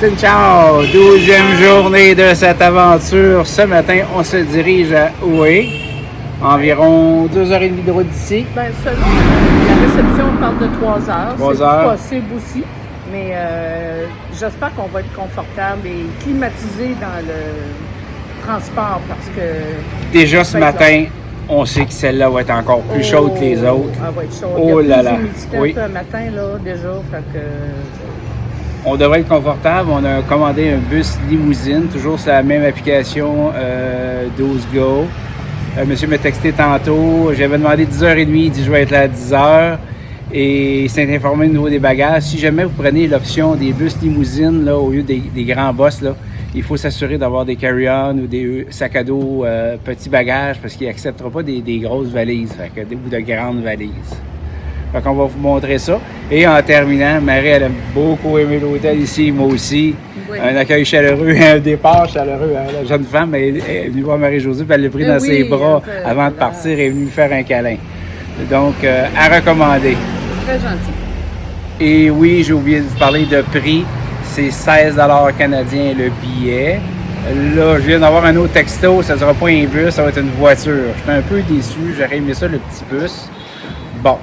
Austin Ciao, 12e journée de cette aventure. Ce matin, on se dirige à Oué, environ 2h30 de route d'ici. Bien, selon la réception, on parle de 3 heures. 3 heures. C'est possible aussi, mais j'espère qu'on va être confortable et climatisé dans le transport parce que... Déjà ce matin, on sait que celle-là va être encore plus chaude que les autres. Elle va être chaude. Oh Il y a là plus là. d'humidité Oui. un peu un matin, là, déjà, fait que... On devrait être confortable. On a commandé un bus limousine, toujours sur la même application 12 Go. Monsieur m'a texté tantôt. J'avais demandé 10h30. Il dit je vais être là à 10h. Et il s'est informé au niveau des bagages. Si jamais vous prenez l'option des bus limousines là, au lieu des grands bus, là, il faut s'assurer d'avoir des carry-on ou des sacs à dos petits bagages parce qu'il n'acceptera pas des grosses valises ou de grandes valises. Fait qu'on va vous montrer ça. Et en terminant, Marie, elle a beaucoup aimé l'hôtel ici, moi aussi. Oui. Un accueil chaleureux, un départ chaleureux. La jeune femme elle est venue voir Marie-Josée, puis elle l'a pris dans ses bras avant de partir et est venue lui faire un câlin. Donc, à recommander. Très gentil. Et oui, j'ai oublié de vous parler de prix. C'est 16 $ canadiens le billet. Là, je viens d'avoir un autre texto. Ça ne sera pas un bus, ça va être une voiture. Je suis un peu déçu. J'aurais aimé ça, le petit bus. Bon.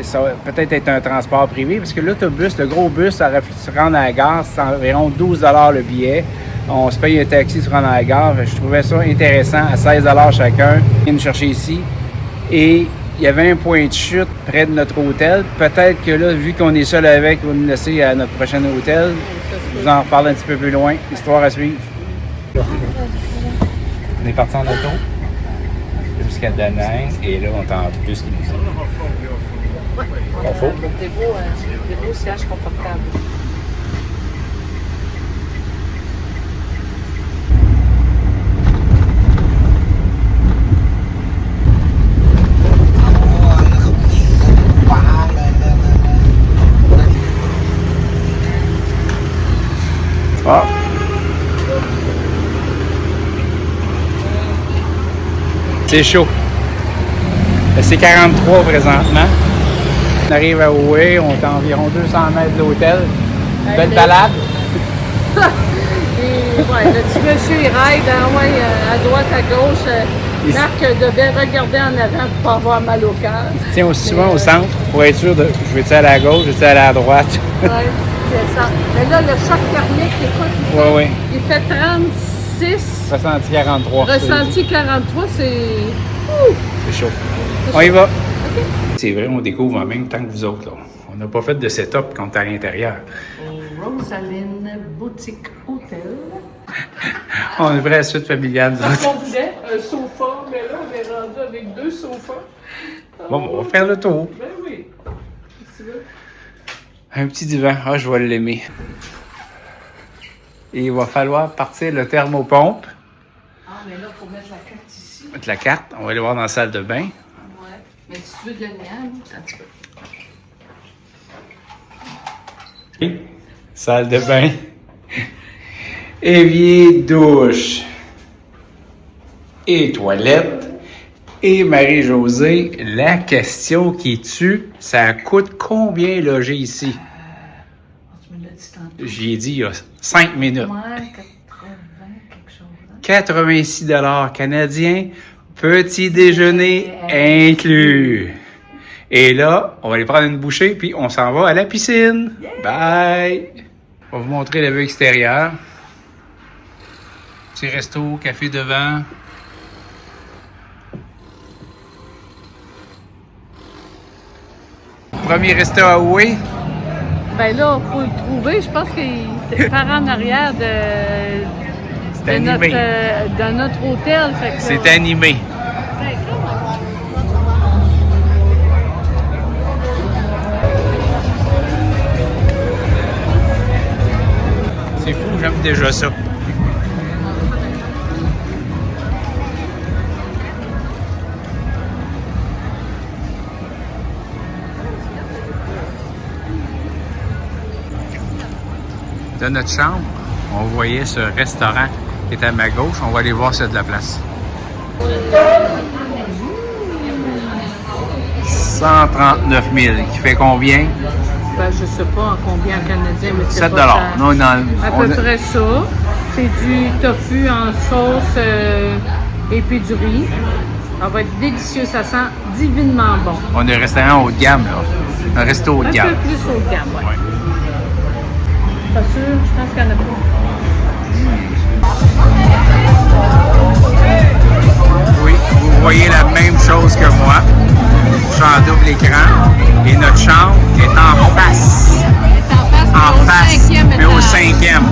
Ça va peut-être être un transport privé, parce que l'autobus, le gros bus, ça se rendre à la gare, c'est environ 12 $ le billet. On se paye un taxi se rendre à la gare. Je trouvais ça intéressant, à 16 $ chacun. On vient nous chercher ici. Et il y avait un point de chute près de notre hôtel. Peut-être que là, vu qu'on est seul avec, on va nous laisser à notre prochain hôtel. Je vous en reparle un petit peu plus loin. Histoire à suivre. On est parti en auto jusqu'à Danang, et là, on est en bus limousine. Confort. Des beaux sièges confortables. Ah. C'est chaud. C'est 43 présentement. On arrive à Oué, on est à environ 200 mètres de l'hôtel. Belle balade. Et ouais, le petit monsieur, il ride à droite, à gauche. Marc devait regarder en avant pour pas avoir mal au cœur. Il tient aussi souvent au centre pour être sûr de je vais-tu aller à gauche, je vais-tu aller à droite. Oui, c'est ça. Mais là, le choc thermique, écoute, il fait 36. Ressenti 43. Ressenti 43, c'est... C'est chaud. On y va. Okay. C'est vrai, on découvre en même temps que vous autres. Là. On n'a pas fait de setup quand on est à l'intérieur. Rosaline Boutique Hôtel. On est vrai à la suite familiale. On voulait un sofa, mais là, on est rendu avec 2 sofas. Bon, on va faire le tour. Ben oui. Si tu veux. Un petit divan. Ah, je vais l'aimer. Et il va falloir partir le thermopompe. Ah, mais là, il faut mettre la carte ici. Mettre la carte. On va aller voir dans la salle de bain. Ouais. Mais si tu veux de la lumière, un petit peu. Okay. Salle de bain. Évier, douche. Et toilette. Et Marie-Josée, la question qui tue, ça coûte combien loger ici? Tu me l'as dit tantôt. J'y ai dit il y a 5 minutes. Ouais, 80, quelque chose. Hein? 86 $ canadiens, petit déjeuner inclus. Et là, on va aller prendre une bouchée, puis on s'en va à la piscine. Yeah. Bye! On va vous montrer la vue extérieure. Petit resto, café devant. Premier resto à Oué. Ben là, il faut le trouver. Je pense qu'il est par en arrière de notre hôtel. C'est animé. C'est fou, j'aime déjà ça. De notre chambre, on voyait ce restaurant qui est à ma gauche. On va aller voir ça de la place. 139 000, qui fait combien? Ben, je sais pas en combien en canadien, mais c'est 7 pas cher. Non, non, À peu près ça. C'est du tofu en sauce et puis du riz. Ça va être délicieux, ça sent divinement bon. On a un restaurant haut de gamme, là. Un resto haut de gamme. Un peu plus haut de gamme, oui. Ouais. Pas sûr, je pense qu'il y en a pas. Oui, vous voyez la même chose que moi. Je suis en double écran et notre chambre est en face. En face, mais au 5e.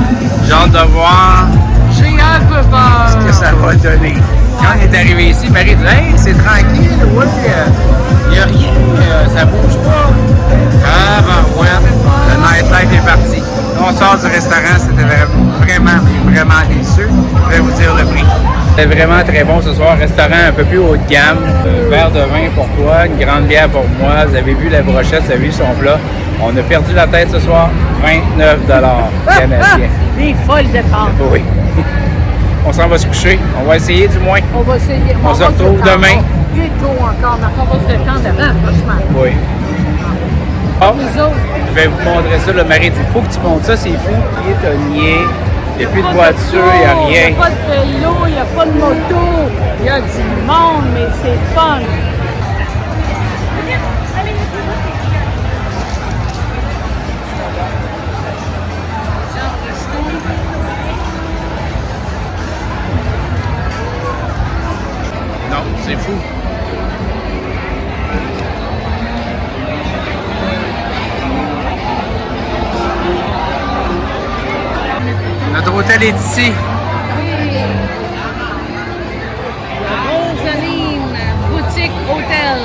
J'ai hâte de voir J'ai un peu peur. ce que ça va donner. Quand on est arrivé ici, Marie dit « Hey, c'est tranquille, oui, il n'y a rien, ça bouge pas. » Ah ben ouais, le nightlife est parti. Là, on sort du restaurant, c'était vraiment délicieux. Je vais vous dire le prix. C'était vraiment très bon ce soir. Restaurant un peu plus haut de gamme. Un verre de vin pour toi, une grande bière pour moi. Vous avez vu la brochette, vous avez vu son plat. On a perdu la tête ce soir. 29 $ canadiens. Des folles dépenses. Oui. On s'en va se coucher. On va essayer du moins. On va essayer. On se retrouve demain. Il est tôt encore, mais on va se détendre avant, franchement. Oui. Ah, Nous autres, je vais vous montrer ça. Le mari dit il faut que tu montes ça, c'est fou. Piétonnier. Il n'y a plus de voiture, il n'y a rien. Il n'y a pas de vélo, il n'y a pas de moto. Il y a du monde, mais c'est fun. Non, c'est fou. Notre hôtel est ici. Rosaline, boutique, hôtel.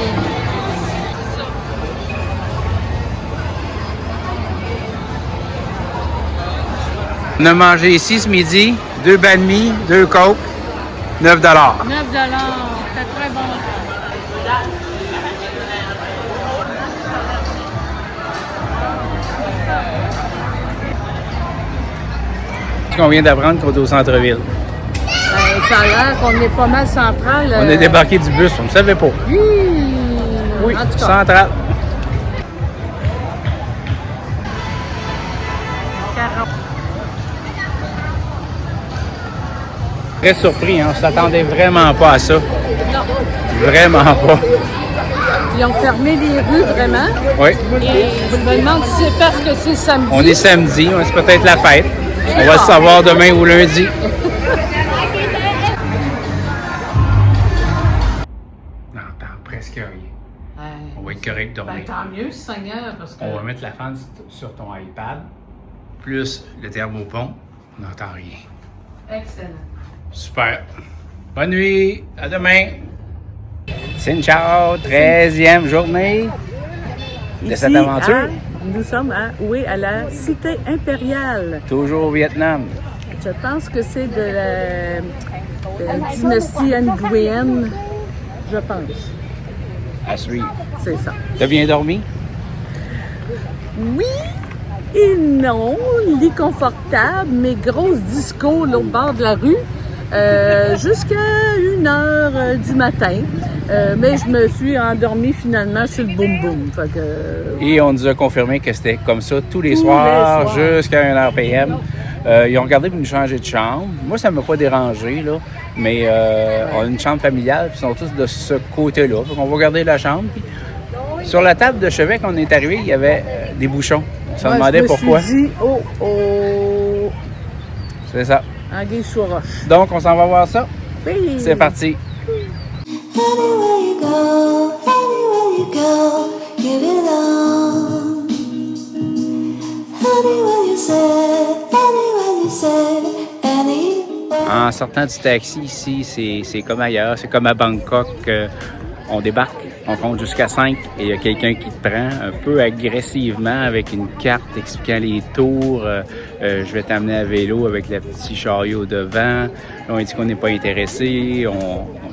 On a mangé ici ce midi 2 banh mi, 2 coke, 9 $. 9 $. C'est très bon. On vient d'apprendre qu'on est au centre-ville. Ben, ça a l'air qu'on est pas mal central. On est débarqué du bus, on ne savait pas. Oui, en tout cas. central. 40. Très surpris, hein? On ne s'attendait vraiment pas à ça. Non. Vraiment pas. Ils ont fermé les rues, vraiment. Oui. Et je me demande si c'est parce que c'est samedi. On est samedi, c'est peut-être la fête. On va le savoir demain ou lundi. On n'entend presque rien. On va être correct de dormir. Ben, tant mieux, Seigneur, parce que... On va mettre la fan sur ton iPad, plus le thermopompe. On n'entend rien. Excellent. Super. Bonne nuit. À demain. C'est ciao. 13e journée de cette aventure. Nous sommes à la Cité impériale. Toujours au Vietnam. Je pense que c'est de la dynastie Nguyen, je pense. À suivre. C'est ça. T'as bien dormi? Oui et non. Lit confortable, mais grosse disco là, au bord de la rue. Jusqu'à 1h du matin. Mais je me suis endormie finalement sur le boum-boum. Et on nous a confirmé que c'était comme ça tous les soirs. Jusqu'à 1h PM. Ils ont regardé pour nous changer de chambre. Moi, ça ne m'a pas dérangé, là. Mais on a une chambre familiale, puis ils sont tous de ce côté-là. Donc, on va garder la chambre. Puis, sur la table de chevet, quand on est arrivé, il y avait des bouchons. On se demandait pourquoi. Je me suis dit, oh. C'est ça. Anguille sous roche. Donc, on s'en va voir ça. Oui. C'est parti. Anywhere you go, you belong. Anywhere you say, anywhere. En sortant du taxi ici, c'est comme ailleurs. C'est comme à Bangkok. On débarque, on compte jusqu'à 5 et il y a quelqu'un qui te prend un peu agressivement avec une carte expliquant les tours. Je vais t'amener à vélo avec le petit chariot devant. Là, on dit qu'on n'est pas intéressé.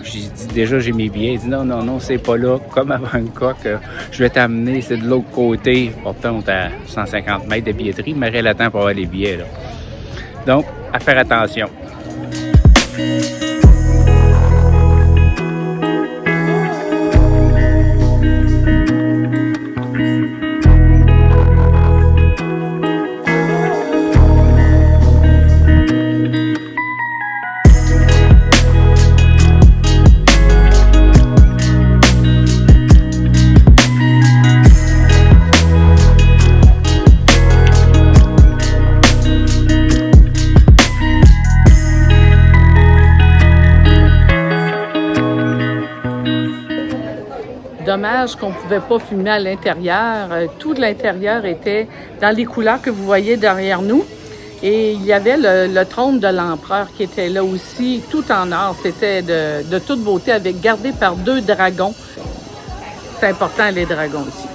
J'ai dit déjà j'ai mes billets. Il dit non, c'est pas là. Comme à Bangkok, je vais t'amener, c'est de l'autre côté. Pourtant, on est à 150 mètres de billetterie, mais il attend pour avoir les billets. Là. Donc, à faire attention. dommage qu'on ne pouvait pas filmer à l'intérieur. Tout de l'intérieur était dans les couleurs que vous voyez derrière nous. Et il y avait le trône de l'empereur qui était là aussi, tout en or. C'était de toute beauté, avec gardé par 2 dragons. C'est important, les dragons aussi.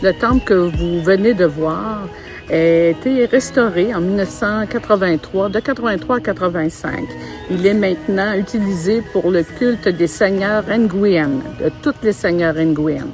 Le temple que vous venez de voir a été restauré en 1983, de 83 à 85. Il est maintenant utilisé pour le culte des seigneurs Nguyen, de tous les seigneurs Nguyen.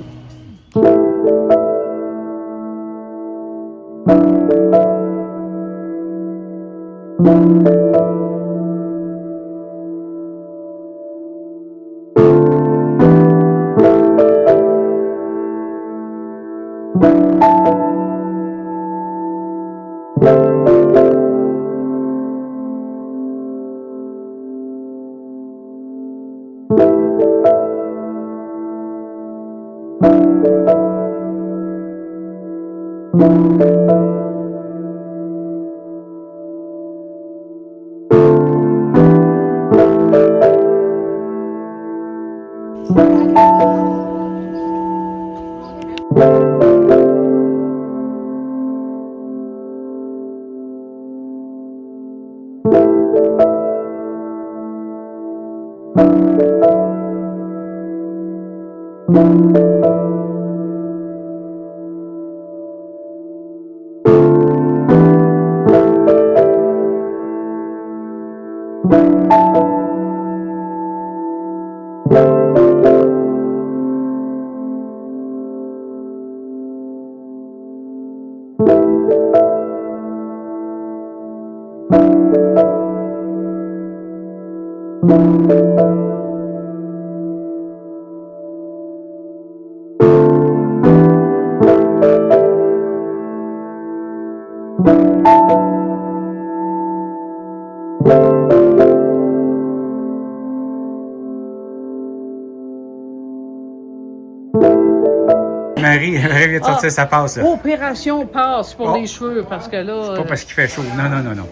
Marie vient de sortir sa passe. Là. Opération passe pour les cheveux, parce que là... C'est pas parce qu'il fait chaud. Non.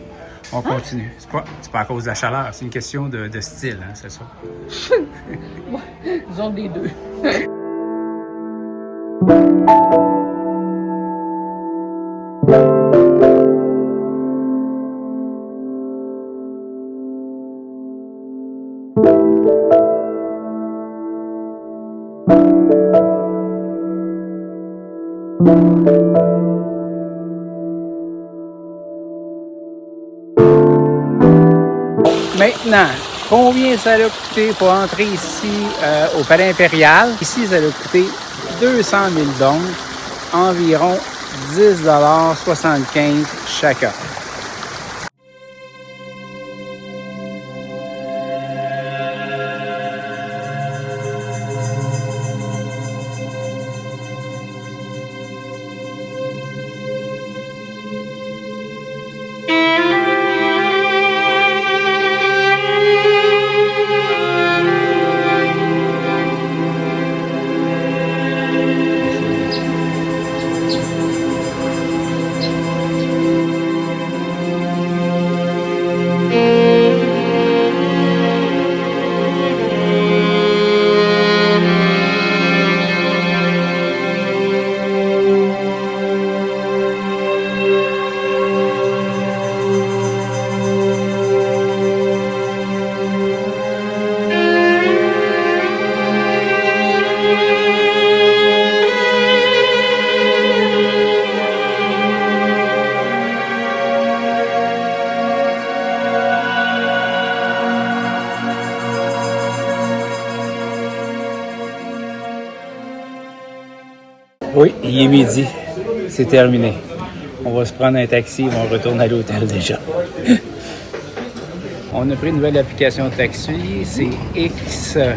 On continue. C'est pas à cause de la chaleur, c'est une question de style, hein, c'est ça. Ils ont des deux. Maintenant, combien ça a coûté pour entrer ici au Palais Impérial? Ici, ça a coûté 200 000 $, environ 10,75 $ chacun. Oui, il est midi. C'est terminé. On va se prendre un taxi et on retourne à l'hôtel déjà. On a pris une nouvelle application de taxi, c'est XSAM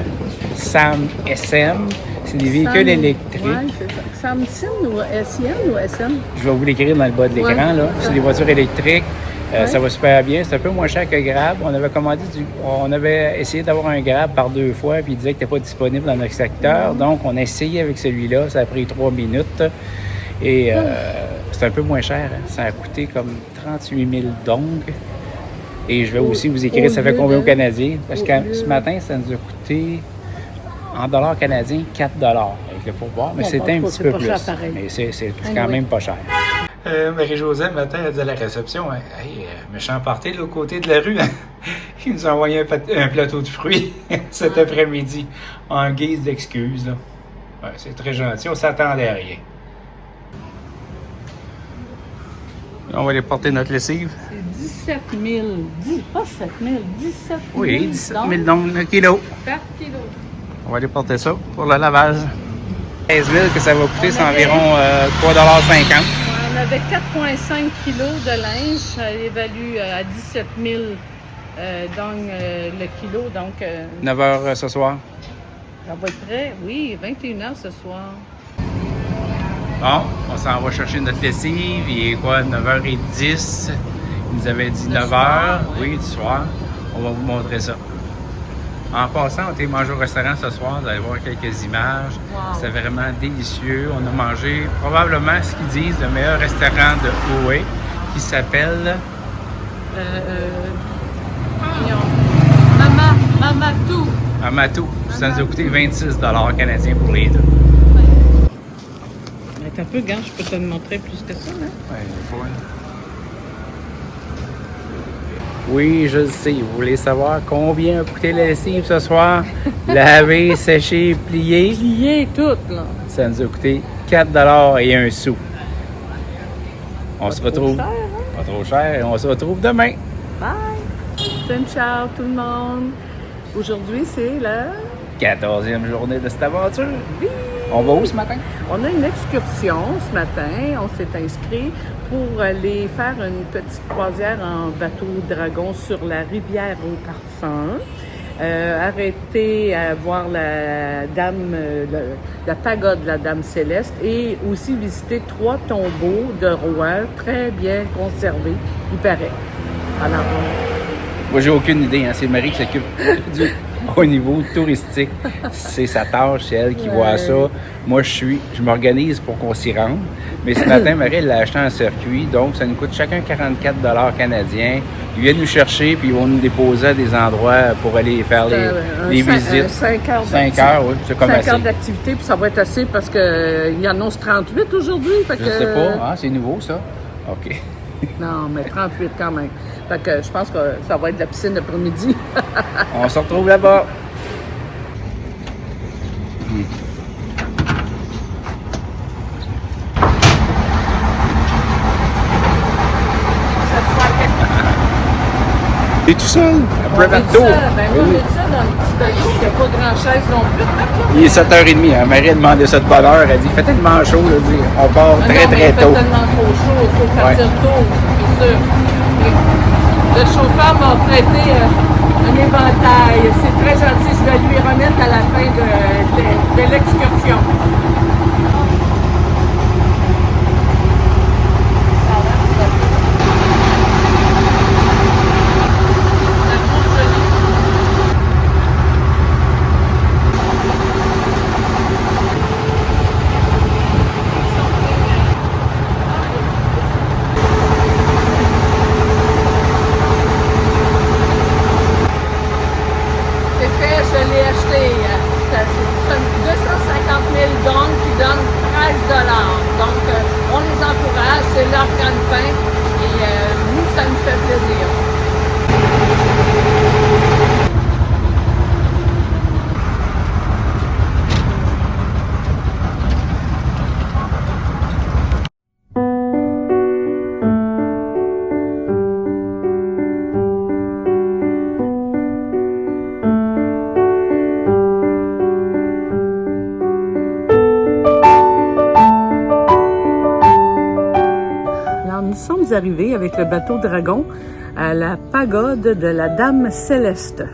SM. C'est des véhicules électriques. Oui, c'est ça. Samsung ou SN ou SM? Je vais vous l'écrire dans le bas de l'écran. Ouais. Là. C'est des voitures électriques. Ouais. Ça va super bien. C'est un peu moins cher que Grab. On avait essayé d'avoir un Grab par 2 fois, puis il disait qu'il n'était pas disponible dans notre secteur. Donc, on a essayé avec celui-là. Ça a pris 3 minutes. Et c'est un peu moins cher. Hein. Ça a coûté comme 38 000 dong. Et je vais aussi vous écrire ça fait combien au Canadien. Parce que ce matin, ça nous a coûté en dollars canadiens 4 avec le pourboire. Mais c'était un petit peu plus. Mais c'est quand même pas cher. Marie-Josée, le matin, elle dit à la réception, hey, méchant party de l'autre côté de la rue. Ils nous ont envoyé un plateau de fruits cet après-midi en guise d'excuse. Ouais, c'est très gentil, on s'attendait à rien. On va aller porter notre lessive. C'est 17 000. Pas 7 000, 17 000. Oui, 17 000 donc le kilo. Par kilo. On va aller porter ça pour le lavage. 15 000 que ça va coûter, c'est environ 3,50 $. On avait 4,5 kilos de linge. Ça évalue à 17 000 le kilo. Donc, 9 h ce soir. ça va être prêt. Oui, 21 h ce soir. Bon, on s'en va chercher notre lessive. Il est quoi, 9h10? Il nous avait dit 9h. Oui, du soir. On va vous montrer ça. En passant, on était mangé au restaurant ce soir. Vous allez voir quelques images. Wow. C'est vraiment délicieux. On a mangé probablement ce qu'ils disent le meilleur restaurant de Hue qui s'appelle... Mamatou. À Matou. Ça nous a coûté 26 $ canadiens pour les deux. Un peu, gars, je peux te le montrer plus que ça, hein? Ouais. Oui, je le sais. Vous voulez savoir combien a coûté la lessive ce soir? Laver, sécher, plier. Plié tout, là. Ça nous a coûté 4 $ et 1 sou. On se retrouve. Cher, hein? Pas trop cher. On se retrouve demain. Bye! Ciao tout le monde! Aujourd'hui, c'est la... 14e journée de cette aventure. On va où ce matin? On a une excursion ce matin. On s'est inscrit pour aller faire une petite croisière en bateau dragon sur la rivière au parfum. Arrêter à voir la dame, la pagode de la Dame Céleste et aussi visiter 3 tombeaux de rois très bien conservés, il paraît. Alors, Moi, j'ai aucune idée. Hein. C'est Marie qui s'occupe au niveau touristique. C'est sa tâche, c'est elle qui voit ça. Moi, je m'organise pour qu'on s'y rende. Mais ce matin, Marie, elle l'a acheté en circuit. Donc, ça nous coûte chacun 44 $ canadiens. Ils viennent nous chercher puis ils vont nous déposer à des endroits pour aller faire les visites. 5 heures 5 heures, oui. C'est comme 5 assez. heures d'activité, puis ça va être assez parce qu'il y en a 38 aujourd'hui. Je sais pas. Ah, c'est nouveau, ça? OK. Non, mais 38 quand même. Fait que je pense que ça va être de la piscine l'après-midi. On se retrouve là-bas. Et tout seul, après Ben, bateau. moi, on met ça dans le petit bateau, il n'y a pas grand-chaise non plus. Il est 7h30. Hein. Marie a demandé ça de bonne heure. Elle dit, fait tellement chaud. Là, dit, on part très, très tôt. Il fait tellement trop chaud, il faut partir tôt, c'est sûr. Le chauffeur m'a prêté un éventail. C'est très gentil. Je vais lui remettre à la fin de l'excursion. Je l'ai acheté. C'est 250 000 dong qui donne 13 $. Donc, on les encourage, c'est leur gagne-pain et nous, ça nous fait plaisir. suis arrivée avec le bateau Dragon à la pagode de la Dame Céleste.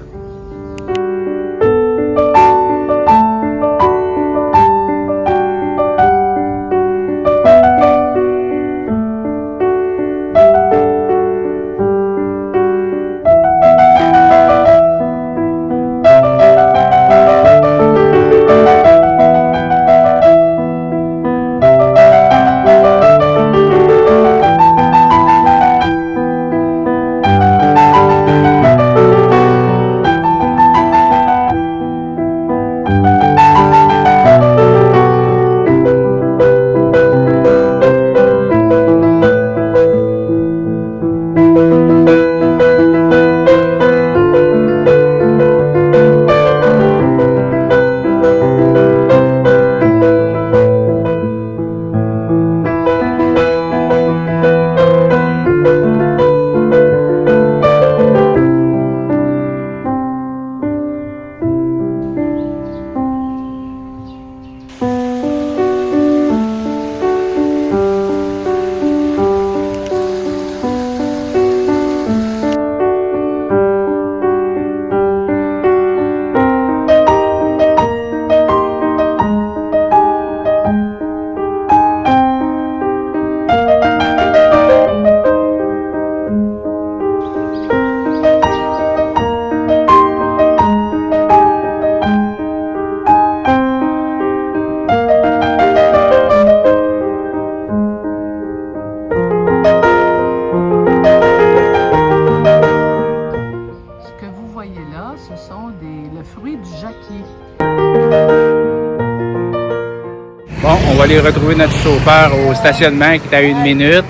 Bon, on va aller retrouver notre chauffeur au stationnement qui est à 1 minute.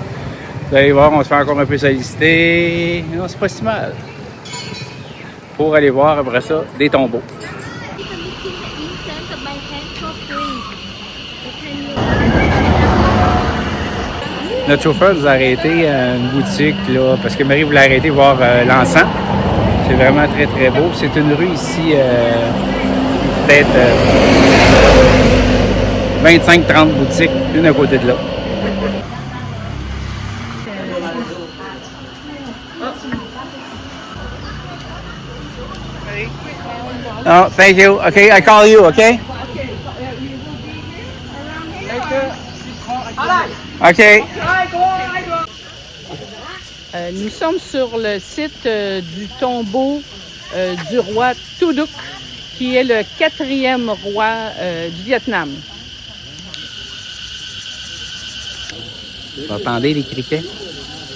Vous allez voir, on se fait encore un peu solliciter. Non, c'est pas si mal. Pour aller voir après ça des tombeaux. Notre chauffeur nous a arrêté à une boutique là, parce que Marie voulait arrêter voir l'encens. C'est vraiment très très beau. C'est une rue ici, peut-être 25-30 boutiques, une à côté de l'autre. Oh, thank you. Okay, I call you, okay? Okay. Nous sommes sur le site du tombeau du roi Tu Duc, qui est le 4e roi du Vietnam. Vous entendez les criquets?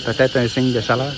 Peut-être un signe de chaleur.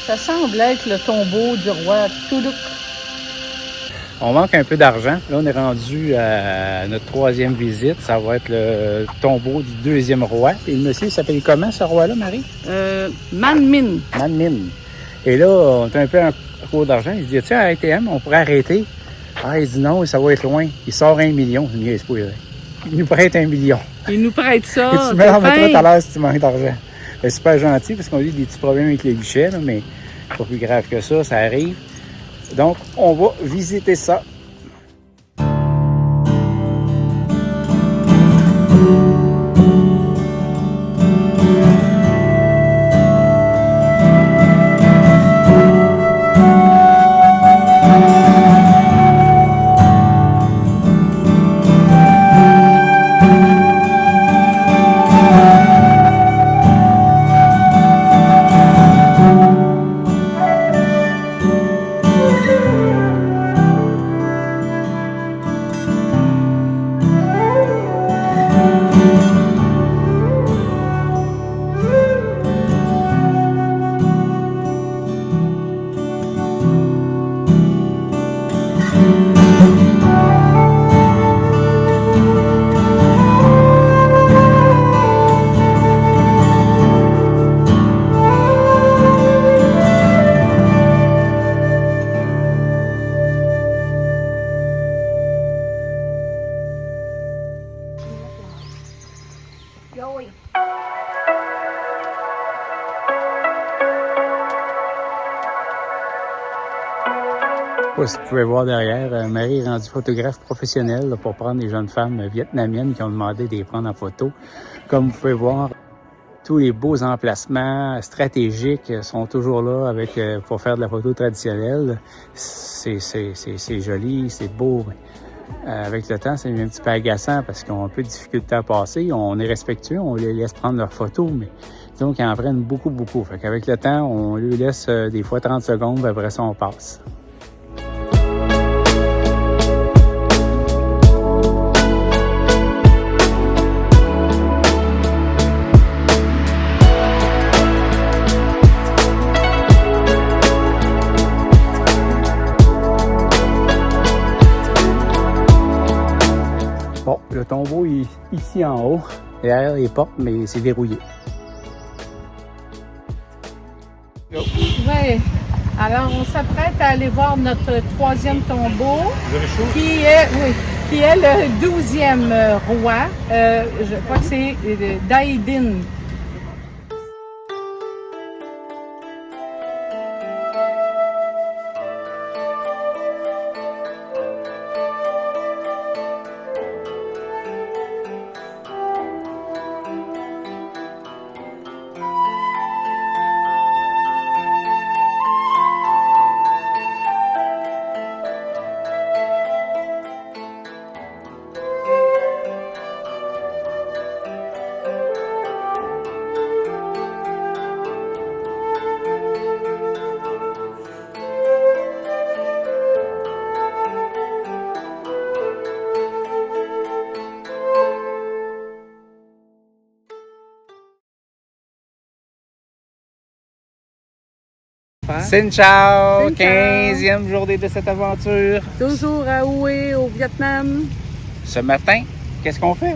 Ça semble être le tombeau du roi Tu Duc. On manque un peu d'argent. Là, on est rendu à notre 3e visite. Ça va être le tombeau du 2e roi. Et le monsieur, il s'appelle comment, ce roi-là, Marie? Man Min. Man Min. Et là, on est un peu en cours d'argent. Il se dit, tiens, à ATM, on pourrait arrêter. Ah, il dit non, ça va être loin. Il sort 1 million. Je me dis, il nous prête 1 million. Il nous prête ça. Et tu me remettras tout à l'heure si tu manques d'argent. C'est super gentil parce qu'on a eu des petits problèmes avec les guichets, là, mais pas plus grave que ça arrive. Donc, on va visiter ça. Je sais pas si vous pouvez voir derrière, Marie est rendue photographe professionnelle là, pour prendre des jeunes femmes vietnamiennes qui ont demandé de les prendre en photo. Comme vous pouvez voir, tous les beaux emplacements stratégiques sont toujours là avec pour faire de la photo traditionnelle. C'est joli, c'est beau. Avec le temps, c'est un petit peu agaçant parce qu'on a un peu de difficulté à passer. On est respectueux, on les laisse prendre leurs photos, mais disons qu'ils en prennent beaucoup. Fait qu'avec le temps, on lui laisse des fois 30 secondes, puis après ça, on passe. Bon, le tombeau est ici en haut, derrière les portes, mais c'est verrouillé. Oui. Alors, on s'apprête à aller voir notre troisième tombeau, qui est le 12e roi. Je crois que c'est Dai Din. Xin chào, Xin chào. 15e journée de cette aventure. Toujours à Hue, au Vietnam. Ce matin, qu'est-ce qu'on fait?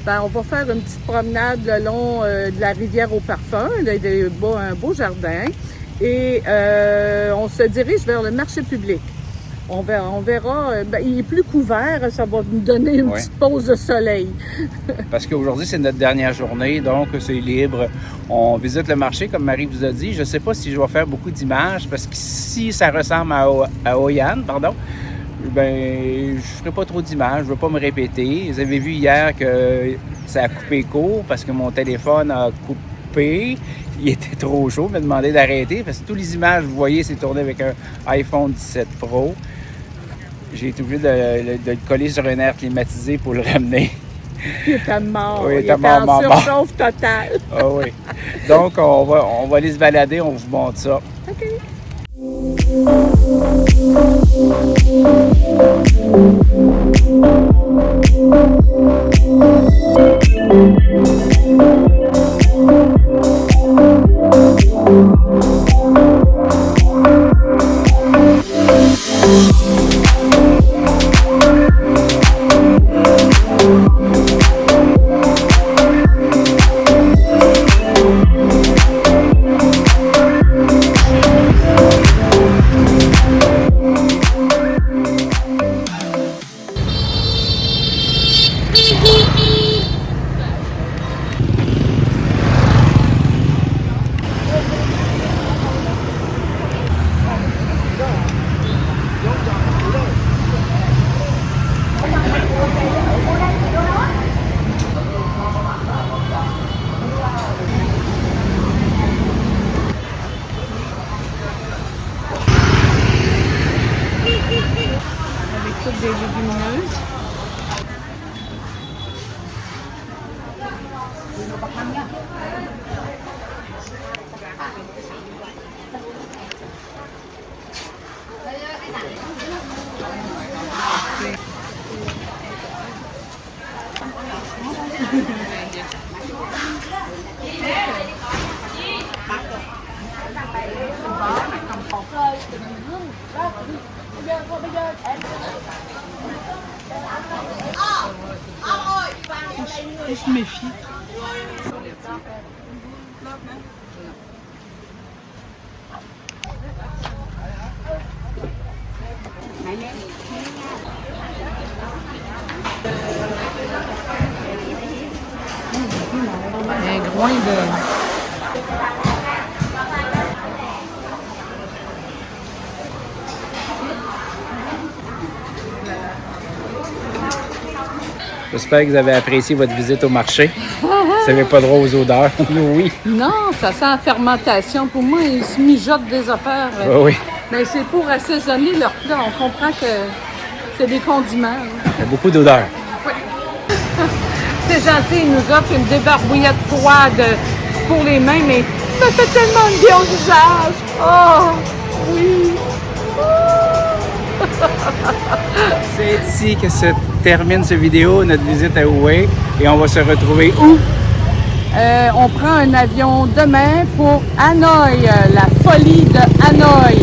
Ben, on va faire une petite promenade le long de la rivière au parfum, un beau jardin. Et on se dirige vers le marché public. On verra il est plus couvert, ça va nous donner une petite pause de soleil. Parce qu'aujourd'hui, c'est notre dernière journée, donc c'est libre. On visite le marché, comme Marie vous a dit. Je ne sais pas si je vais faire beaucoup d'images, parce que si ça ressemble à Hoi An, ben, je ferai pas trop d'images, je ne vais pas me répéter. Vous avez vu hier que ça a coupé court, parce que mon téléphone a coupé. Il était trop chaud, il m'a demandé d'arrêter, parce que toutes les images, vous voyez, c'est tourné avec un iPhone 17 Pro. J'ai été obligé de le coller sur un air climatisé pour le ramener. Il était mort. Oui, il était en surchauffe totale. Ah oui. Donc, on va aller se balader, on vous montre ça. OK. Avec toutes des légumineuses. On se méfie. besoin de... J'espère que vous avez apprécié votre visite au marché. Vous n'avez pas droit aux odeurs. Oui. Non, ça sent la fermentation. Pour moi, ils se mijotent des affaires. Oui. Mais c'est pour assaisonner leur plat. On comprend que c'est des condiments. Il y a beaucoup d'odeurs. C'est gentil, ils nous offrent une débarbouillette froide pour les mains, mais ça fait tellement de bien au visage. Oh, oui. C'est ici que se termine cette vidéo, notre visite à Hue. Et on va se retrouver où? On prend un avion demain pour Hanoï, la folie de Hanoï.